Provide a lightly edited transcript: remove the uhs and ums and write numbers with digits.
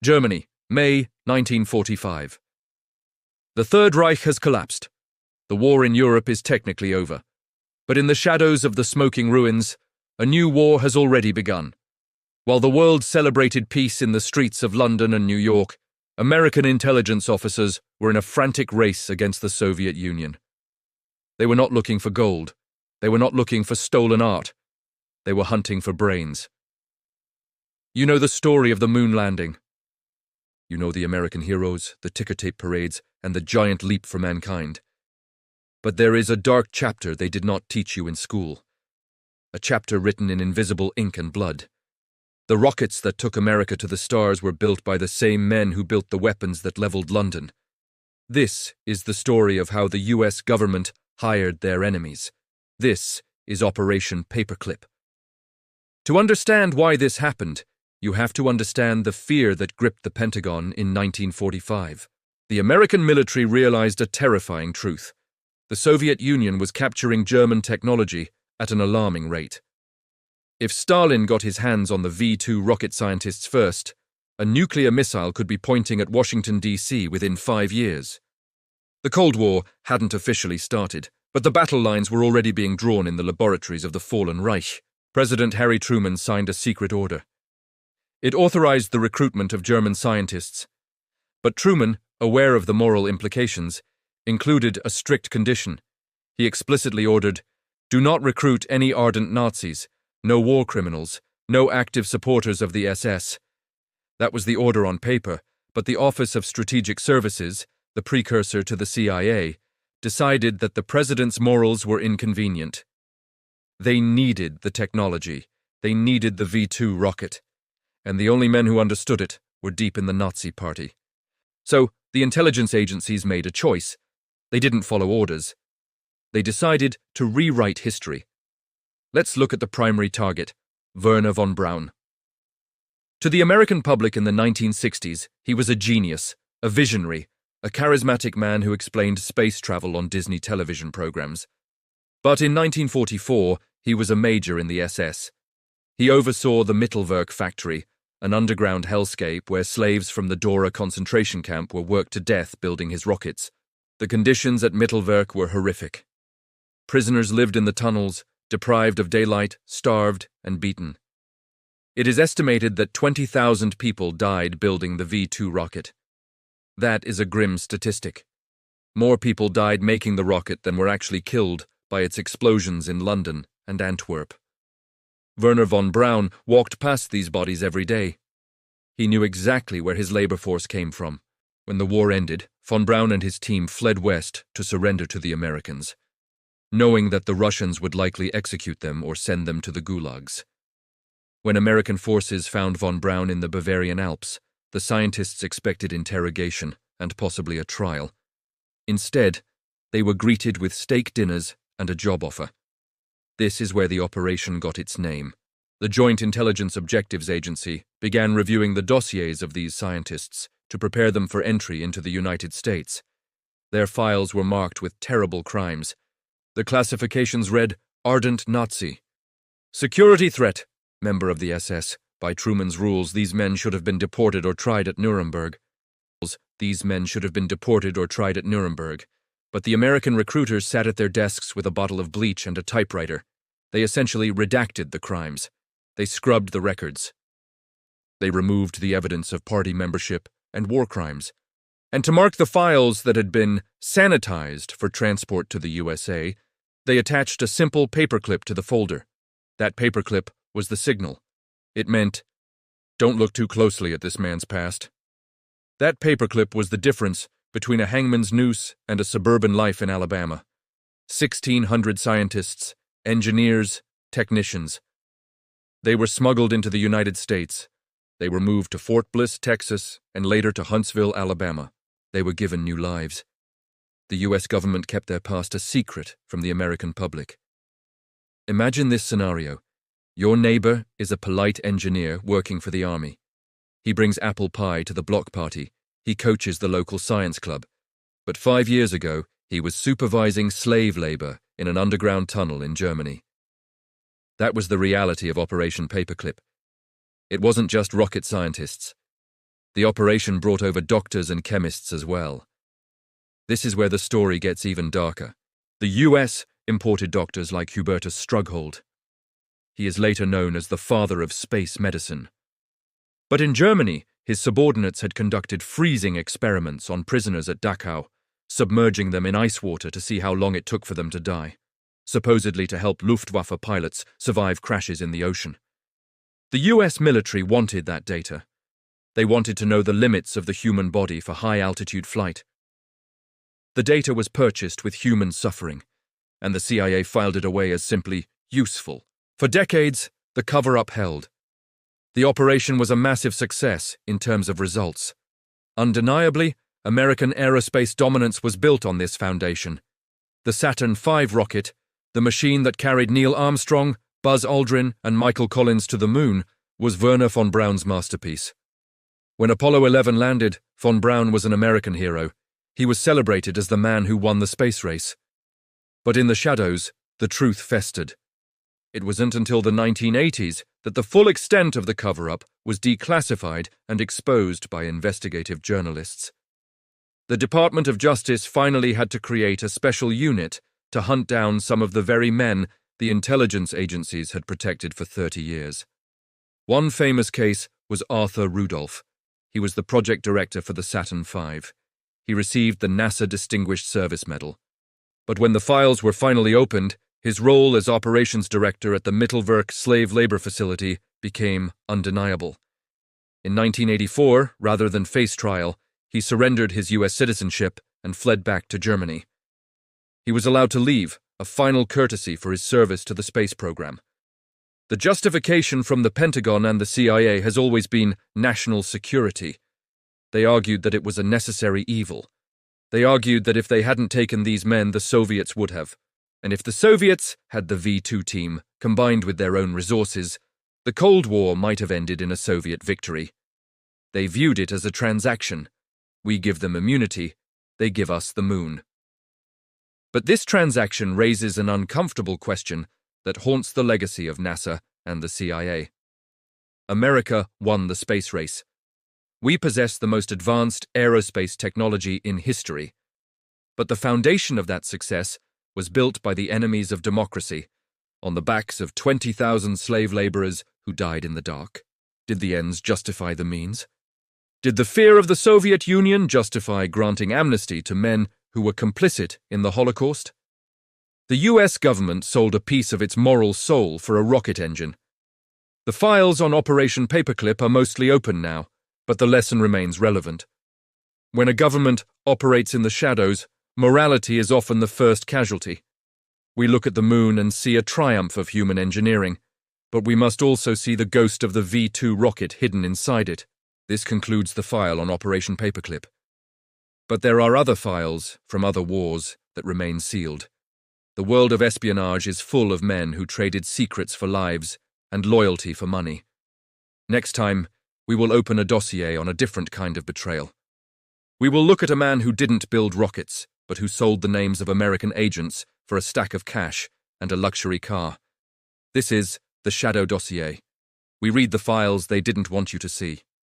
Germany, May 1945. The Third Reich has collapsed. The war in Europe is technically over. But in the shadows of the smoking ruins, a new war has already begun. While the world celebrated peace in the streets of London and New York, American intelligence officers were in a frantic race against the Soviet Union. They were not looking for gold. They were not looking for stolen art. They were hunting for brains. You know the story of the moon landing. You know the American heroes, the ticker tape parades, and the giant leap for mankind. But there is a dark chapter they did not teach you in school. A chapter written in invisible ink and blood. The rockets that took America to the stars were built by the same men who built the weapons that leveled London. This is the story of how the US government hired their enemies. This is Operation Paperclip. To understand why this happened, you have to understand the fear that gripped the Pentagon in 1945. The American military realized a terrifying truth. The Soviet Union was capturing German technology at an alarming rate. If Stalin got his hands on the V-2 rocket scientists first, a nuclear missile could be pointing at Washington, D.C. within 5 years. The Cold War hadn't officially started, but the battle lines were already being drawn in the laboratories of the fallen Reich. President Harry Truman signed a secret order. It authorized the recruitment of German scientists. But Truman, aware of the moral implications, included a strict condition. He explicitly ordered, "Do not recruit any ardent Nazis, no war criminals, no active supporters of the SS." That was the order on paper, but the Office of Strategic Services, the precursor to the CIA, decided that the president's morals were inconvenient. They needed the technology. They needed the V-2 rocket. And the only men who understood it were deep in the Nazi party. So, the intelligence agencies made a choice. They didn't follow orders. They decided to rewrite history. Let's look at the primary target, Wernher von Braun. To the American public in the 1960s, he was a genius, a visionary, a charismatic man who explained space travel on Disney television programs. But in 1944, he was a major in the SS. He oversaw the Mittelwerk factory, an underground hellscape where slaves from the Dora concentration camp were worked to death building his rockets. The conditions at Mittelwerk were horrific. Prisoners lived in the tunnels, deprived of daylight, starved, and beaten. It is estimated that 20,000 people died building the V-2 rocket. That is a grim statistic. More people died making the rocket than were actually killed by its explosions in London and Antwerp. Wernher von Braun walked past these bodies every day. He knew exactly where his labor force came from. When the war ended, von Braun and his team fled west to surrender to the Americans, knowing that the Russians would likely execute them or send them to the gulags. When American forces found von Braun in the Bavarian Alps, the scientists expected interrogation and possibly a trial. Instead, they were greeted with steak dinners and a job offer. This is where the operation got its name. The Joint Intelligence Objectives Agency began reviewing the dossiers of these scientists to prepare them for entry into the United States. Their files were marked with terrible crimes. The classifications read, "Ardent Nazi." "Security threat," member of the SS. By Truman's rules, these men should have been deported or tried at Nuremberg. But the American recruiters sat at their desks with a bottle of bleach and a typewriter. They essentially redacted the crimes. They scrubbed the records. They removed the evidence of party membership and war crimes. And to mark the files that had been sanitized for transport to the USA, they attached a simple paperclip to the folder. That paperclip was the signal. It meant, "Don't look too closely at this man's past." That paperclip was the difference between a hangman's noose and a suburban life in Alabama. 1,600 scientists, engineers, technicians. They were smuggled into the United States. They were moved to Fort Bliss, Texas, and later to Huntsville, Alabama. They were given new lives. The U.S. government kept their past a secret from the American public. Imagine this scenario. Your neighbor is a polite engineer working for the army. He brings apple pie to the block party. He coaches the local science club. But 5 years ago, he was supervising slave labor in an underground tunnel in Germany. That was the reality of Operation Paperclip. It wasn't just rocket scientists. The operation brought over doctors and chemists as well. This is where the story gets even darker. The US imported doctors like Hubertus Strughold. He is later known as the father of space medicine. But in Germany, his subordinates had conducted freezing experiments on prisoners at Dachau, submerging them in ice water to see how long it took for them to die, supposedly to help Luftwaffe pilots survive crashes in the ocean. The US military wanted that data. They wanted to know the limits of the human body for high-altitude flight. The data was purchased with human suffering, and the CIA filed it away as simply useful. For decades, the cover-up held. The operation was a massive success in terms of results. Undeniably, American aerospace dominance was built on this foundation. The Saturn V rocket, the machine that carried Neil Armstrong, Buzz Aldrin, and Michael Collins to the moon, was Wernher von Braun's masterpiece. When Apollo 11 landed, von Braun was an American hero. He was celebrated as the man who won the space race. But in the shadows, the truth festered. It wasn't until the 1980s that the full extent of the cover-up was declassified and exposed by investigative journalists. The Department of Justice finally had to create a special unit to hunt down some of the very men the intelligence agencies had protected for 30 years. One famous case was Arthur Rudolph. He was the project director for the Saturn V. He received the NASA Distinguished Service Medal. But when the files were finally opened, his role as operations director at the Mittelwerk slave labor facility became undeniable. In 1984, rather than face trial, he surrendered his US citizenship and fled back to Germany. He was allowed to leave, a final courtesy for his service to the space program. The justification from the Pentagon and the CIA has always been national security. They argued that it was a necessary evil. They argued that if they hadn't taken these men, the Soviets would have. And if the Soviets had the V-2 team, combined with their own resources, the Cold War might have ended in a Soviet victory. They viewed it as a transaction. We give them immunity, they give us the moon. But this transaction raises an uncomfortable question that haunts the legacy of NASA and the CIA. America won the space race. We possess the most advanced aerospace technology in history. But the foundation of that success was built by the enemies of democracy, on the backs of 20,000 slave laborers who died in the dark. Did the ends justify the means? Did the fear of the Soviet Union justify granting amnesty to men who were complicit in the Holocaust? The US government sold a piece of its moral soul for a rocket engine. The files on Operation Paperclip are mostly open now, but the lesson remains relevant. When a government operates in the shadows, morality is often the first casualty. We look at the moon and see a triumph of human engineering, but we must also see the ghost of the V-2 rocket hidden inside it. This concludes the file on Operation Paperclip. But there are other files from other wars that remain sealed. The world of espionage is full of men who traded secrets for lives and loyalty for money. Next time, we will open a dossier on a different kind of betrayal. We will look at a man who didn't build rockets, but who sold the names of American agents for a stack of cash and a luxury car. This is the Shadow Dossier. We read the files they didn't want you to see.